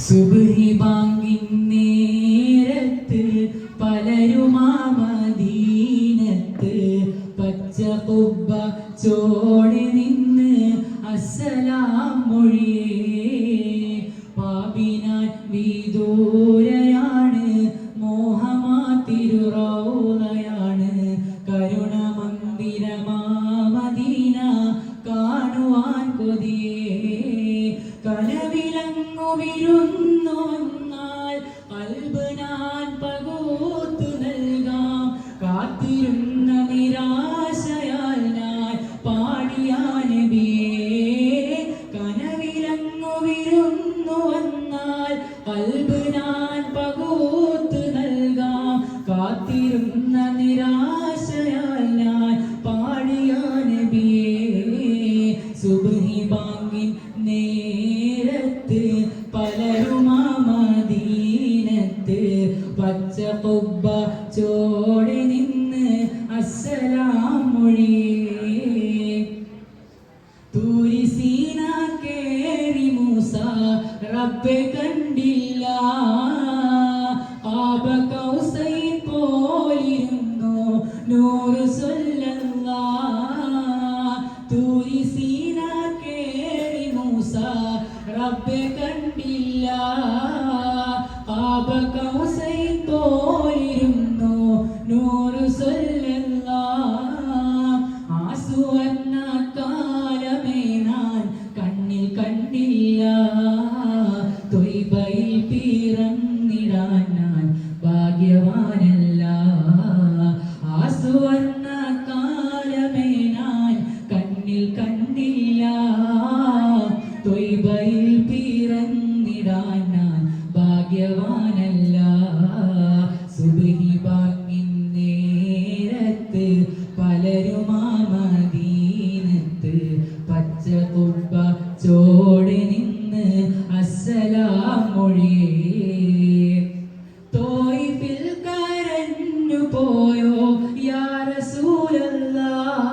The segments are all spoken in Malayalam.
സുബ്ഹി ബാങ്കിൻ നേരത്ത് പലരുമാ മദീനത്ത് പച്ച ഖുബ്ബ ചോടി നിന്ന് അസ്സലാം മൊഴിയേ. പാപിനാൻ വിദൂരയാണ് മോഹമാ തിരുറൗളയാണ് കരുണമന്ദിരമാ മദീന കാണുവാൻ കൊതിയേ. കനവിലങ്ങു വിരുന്നു വന്നാൽ ഖൽബ് ഞാൻ പകുത്തു നൽകാം. കാത്തിരുന്ന നിരാശയാൽ ഞാൻ പാടിയ നബിയേ. കനവിലങ്ങു വിരുന്നു വന്നാൽ ഖൽബ് ഞാൻ പകുത്തു നൽകാം. കാത്തിരുന്ന നിരാശയാൽ ഞാൻ പാടിയ നബിയേ. സുബ്ഹി ബാങ്കിൻ നേരത്ത് പലരുമാ മദീനത്ത് പച്ച ഖുബ്ബ ചോടി നിന്ന് അസ്സലാം മൊഴിയേ. തൂരി സീന കേറി മൂസ റബ്ബെ കണ്ടില്ല. ആബ കൗസൈൻ പോലിരുന്നു നൂറ് സ്വല്ലല്ലാഹ്. തൂരി സീന കേറി മൂസ റബ്ബെ കണ്ടില്ല. ആബ കൗസൈൻ പോലിരുന്നു നൂറ് സ്വല്ലല്ലാഹ്. ആ സുവർണ്ണ കാലമേ ഞാൻ കണ്ണിൽ കണ്ടില്ല. ത്വയ്ബയിൽ പിറന്നിടാൻ ഞാൻ ഭാഗ്യവാനല്ല. ആ സുവർണ്ണ കാലമേ ഞാൻ കണ്ണിൽ കണ്ടില്ല. ത്വയ്ബയിൽ പിറന്നിടാൻ ഞാൻ ഭാഗ്യവാനല്ല. സുബ്ഹി ബാങ്കിൻ നേരത്ത് പലരുമാ മദീനത്ത് പച്ച ഖുബ്ബ ചോടി നിന്ന് അസ്സലാം മൊഴിയേ. തോയിഫിൽ കരഞ്ഞു പോയോ യാ റസൂലല്ലാഹ്.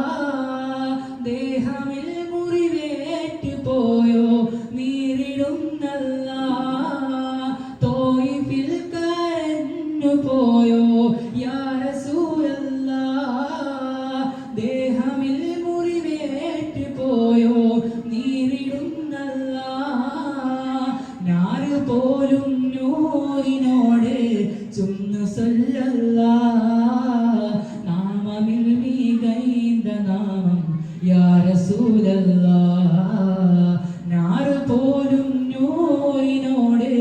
ദേഹമിൽ മുറിവേറ്റ് പോയോ നീറിടുന്നല്ലാഹ്. തോയിഫിൽ കരഞ്ഞു പോയോ യാ റസൂലല്ലാഹ്. ദേഹമിൽ മുറിവേറ്റ് പോയോ നീറിടുന്നല്ലാഹ്. നാറ് പോലും നൂറിനോട് ചുന്നു സല്ലല്ലാഹ്. നാമമിൽ മികൈന്ത നാമം യാ റസൂലല്ലാഹ്. നാറ് പോലും നൂറിനോട്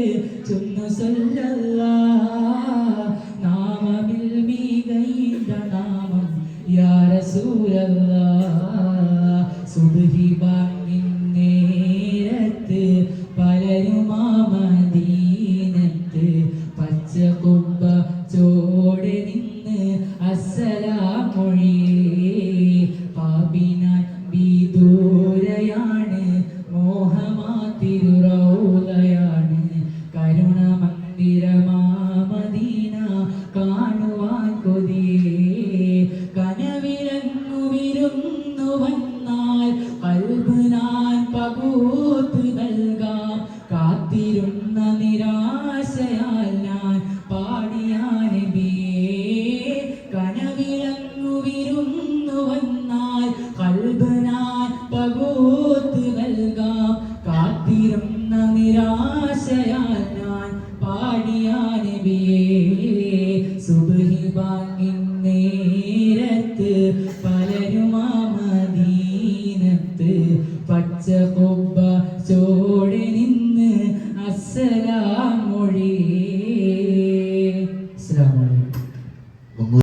ചുന്നു സല്ലല്ലാഹ്. നാമമിൽ മികൈന്ത നാമം യാ റസൂലല്ലാഹ്. സുബ്ഹി ബാങ്കിൻ നേരത്ത് പലരുമാ മദീനത്ത് പച്ച ഖുബ്ബ ചോടി നിന്ന് അസ്സലാം മൊഴിയേ. പാപിനാൻ വിദൂരയാണ് മോഹമാ തിരുറൗളയാണ് കരുണമന്ദിരമാ മദീന കാണുവാൻ കൊതിയേ. കനവിലങ്ങു വിരുന്നു വന്നാൽ ഖൽബ് ഞാൻ പകുത്തു നൽകാം. കാത്തിരുന്ന നിരാശയാൽ ഞാൻ പാടിയ നബിയേ. കനവിലങ്ങു വിരുന്നു വന്നാൽ ഖൽബ് ഞാൻ പകുത്തു നൽകാം. കാത്തിരുന്ന നിരാശയാൽ ഞാൻ പാടിയ നബിയേ. സുബ്ഹി ബാങ്കിൻ നേരത്ത് പലരുമാ മദീനത്ത് പച്ച